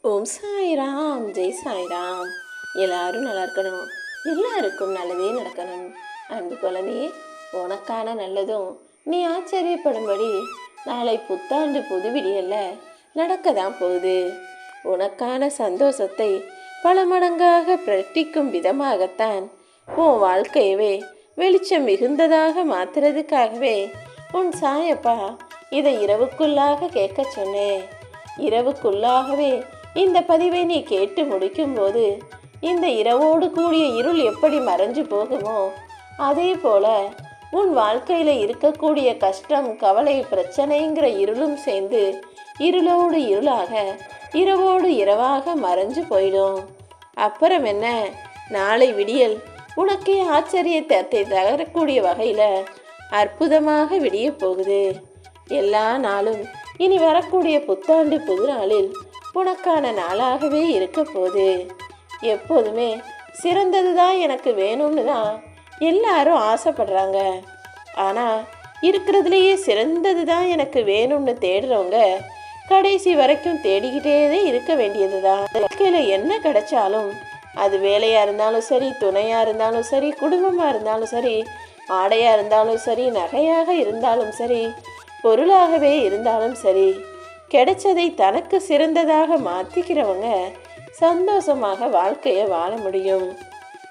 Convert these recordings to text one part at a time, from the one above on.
ஓம் சாய்ராம், ஜெய் சாய்ராம். எல்லாரும் நல்லா இருக்கணும், எல்லாருக்கும் நல்லதே நடக்கணும். அன்பு குழந்தையே, உனக்கான நல்லதும் நீ ஆச்சரியப்படும்படி நாளை புத்தாண்டு புதுவிடியல்ல நடக்க தான் போகுது. உனக்கான சந்தோஷத்தை பல மடங்காக பிரட்டிக்கும் விதமாகத்தான் உன் வாழ்க்கையவே வெளிச்சம் மிகுந்ததாக மாத்துறதுக்காகவே உன் சாயப்பா இதை இரவுக்குள்ளாக கேட்க சொன்னேன். இரவுக்குள்ளாகவே இந்த பதிவை நீ கேட்டு முடிக்கும்போது இந்த இரவோடு கூடிய இருள் எப்படி மறைஞ்சு போகுமோ அதே போல உன் வாழ்க்கையில் இருக்கக்கூடிய கஷ்டம், கவலை, பிரச்சனைங்கிற இருளும் சேர்ந்து இருளோடு இருளாக, இரவோடு இரவாக மறைஞ்சு போயிடும். அப்புறம் என்ன, நாளை விடியல் உனக்கே ஆச்சரியத்தை தகரக்கூடிய வகையில் அற்புதமாக விடிய போகுது. எல்லா நாளும் இனி வரக்கூடிய புத்தாண்டு புது நாளில் உனக்கான நாளாகவே இருக்க போகுது. எப்போதுமே சிறந்தது தான் எனக்கு வேணும்னு தான் எல்லாரும் ஆசைப்படுறாங்க. ஆனால் இருக்கிறதுலையே சிறந்தது தான் எனக்கு வேணும்னு தேடுறவங்க கடைசி வரைக்கும் தேடிக்கிட்டே இருக்க வேண்டியது தான். வாழ்க்கையில் என்ன கிடைச்சாலும் அது வேலையாக இருந்தாலும் சரி, துணையாக இருந்தாலும் சரி, குடும்பமாக இருந்தாலும் சரி, ஆடையாக இருந்தாலும் சரி, நகையாக இருந்தாலும் சரி, பொருளாகவே இருந்தாலும் சரி, கிடைச்சதை தனக்கு சிறந்ததாக மாற்றிக்கிறவங்க சந்தோஷமாக வாழ்க்கையை வாழ முடியும்.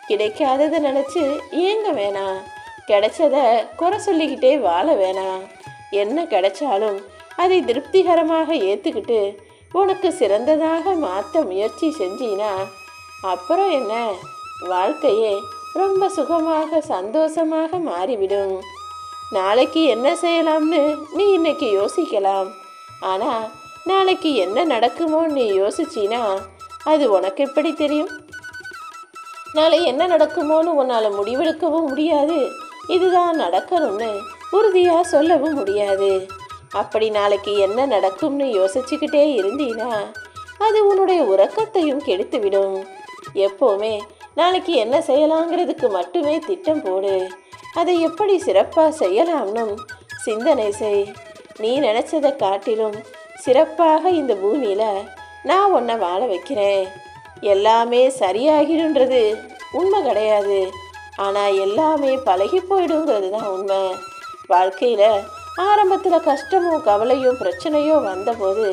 கிடைக்காததை நினச்சி ஏங்க வேணாம், கிடைச்சதை குறை சொல்லிக்கிட்டே வாழ வேணாம். என்ன கிடைச்சாலும் அதை திருப்திகரமாக ஏற்றுக்கிட்டு உனக்கு சிறந்ததாக மாற்ற முயற்சி செஞ்சினா அப்புறம் என்ன, வாழ்க்கையே ரொம்ப சுகமாக சந்தோஷமாக மாறிவிடும். நாளைக்கு என்ன செய்யலாம்னு நீ இன்னைக்கு யோசிக்கலாம். ஆனால் நாளைக்கு என்ன நடக்குமோ நீ யோசிச்சினா அது உனக்கு எப்படி தெரியும்? நாளை என்ன நடக்குமோன்னு உன்னால் முடிவெடுக்கவும் முடியாது, இதுதான் நடக்கணும்னு உறுதியாக சொல்லவும் முடியாது. அப்படி நாளைக்கு என்ன நடக்கும்னு யோசிச்சுக்கிட்டே இருந்தீனா அது உன்னுடைய உறக்கத்தையும் கெடுத்துவிடும். எப்போவுமே நாளைக்கு என்ன செய்யலாங்கிறதுக்கு மட்டுமே திட்டம் போடு. அதை எப்படி சிறப்பாக செய்யலாம்னு சிந்தனை செய். நீ நினச்சதை காட்டிலும் சிறப்பாக இந்த பூமியில் நான் உன்னை வாழ வைக்கிறேன். எல்லாமே சரியாகிடுன்றது உண்மை கிடையாது, ஆனால் எல்லாமே பழகி போயிடுங்கிறது தான் உண்மை. வாழ்க்கையில் ஆரம்பத்தில் கஷ்டமும் கவலையும் பிரச்சனையோ வந்தபோது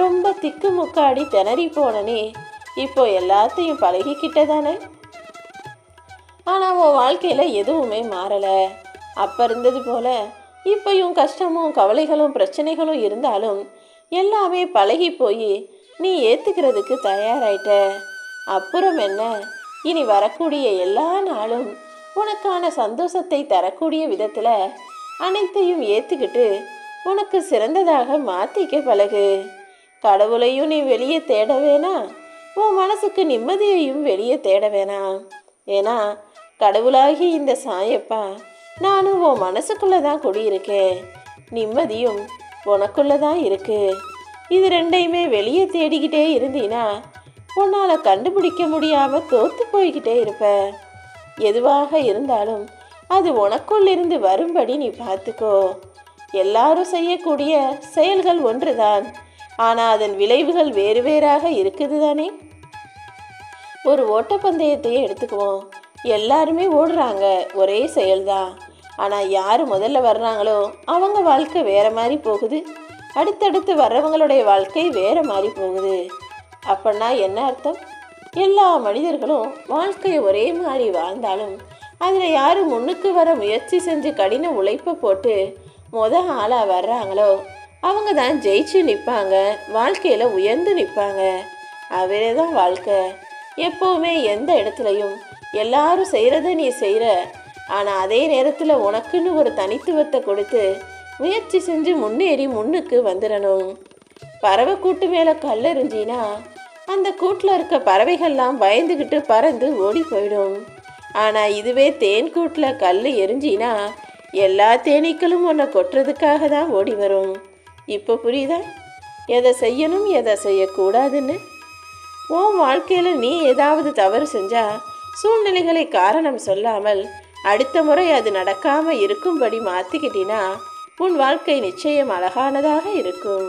ரொம்ப திக்கு முக்காடி திணறி போனனே, இப்போ எல்லாத்தையும் பழகிக்கிட்ட தானே. ஆனால் உன் வாழ்க்கையில் எதுவுமே மாறலை. அப்போ இருந்தது போல இப்போயும் கஷ்டமும் கவலைகளும் பிரச்சனைகளும் இருந்தாலும் எல்லாமே பழகி போய் நீ ஏற்றுக்கிறதுக்கு தயாராயிட்ட. அப்புறம் என்ன, இனி வரக்கூடிய எல்லா நாளும் உனக்கான சந்தோஷத்தை தரக்கூடிய விதத்தில் அனைத்தையும் ஏற்றுக்கிட்டு உனக்கு சிறந்ததாக மாற்றிக்க பழகு. கடவுளையும் நீ வெளியே தேட வேணாம், உன் மனசுக்கு நிம்மதியையும் வெளியே தேட வேணாம். ஏன்னா கடவுளாகி இந்த சாயப்பா நானும் உன் மனசுக்குள்ளே தான் குடியிருக்கேன். நிம்மதியும் உனக்குள்ளே தான் இருக்கு. இது ரெண்டையுமே வெளியே தேடிக்கிட்டே இருந்தீனா உன்னால் கண்டுபிடிக்க முடியாமல் தோற்று போய்கிட்டே இருப்ப. எதுவாக இருந்தாலும் அது உனக்குள் இருந்து வரும்படி நீ பார்த்துக்கோ. எல்லாரும் செய்யக்கூடிய செயல்கள் ஒன்று தான், ஆனால் அதன் விளைவுகள் வேறு வேறாக இருக்குது தானே. ஒரு ஓட்டப்பந்தயத்தையே எடுத்துக்குவோம். எல்லாருமே ஓடுறாங்க, ஒரே செயல்தான். ஆனால் யார் முதல்ல வர்றாங்களோ அவங்க வாழ்க்கை வேறு மாதிரி போகுது, அடுத்தடுத்து வர்றவங்களுடைய வாழ்க்கை வேறு மாதிரி போகுது. அப்படின்னா என்ன அர்த்தம்? எல்லா மனிதர்களும் வாழ்க்கையை ஒரே மாதிரி வாழ்ந்தாலும் அதில் யார் முன்னுக்கு வர முயற்சி செஞ்சு கடின உழைப்பை போட்டு ஆளாக வர்றாங்களோ அவங்க தான் ஜெயிச்சு நிற்பாங்க, வாழ்க்கையில் உயர்ந்து நிற்பாங்க. அவரே தான் வாழ்க்கை. எப்போவுமே எந்த இடத்துலையும் எல்லாரும் செய்கிறத நீ செய்கிற, ஆனால் அதே நேரத்தில் உனக்குன்னு ஒரு தனித்துவத்தை கொடுத்து முயற்சி செஞ்சு முன்னேறி முன்னுக்கு வந்துடணும். பறவை கூட்டு மேலே கல் எறிஞ்சினா அந்த கூட்டில் இருக்க பறவைகள்லாம் பயந்துக்கிட்டு பறந்து ஓடி போயிடும். ஆனால் இதுவே தேன் கூட்டில் கல் எரிஞ்சினா எல்லா தேனீக்களும் உன்னை கொட்டுறதுக்காக தான் ஓடி வரும். இப்போ புரியுதா எதை செய்யணும் எதை செய்யக்கூடாதுன்னு? உன் வாழ்க்கையில் நீ ஏதாவது தவறு செஞ்சா சூழ்நிலைகளை காரணம் சொல்லாமல் அடுத்த முறை அது நடக்காமல் இருக்கும்படி மாற்றிக்கிட்டினா உன் வாழ்க்கை நிச்சயம் அழகானதாக இருக்கும்.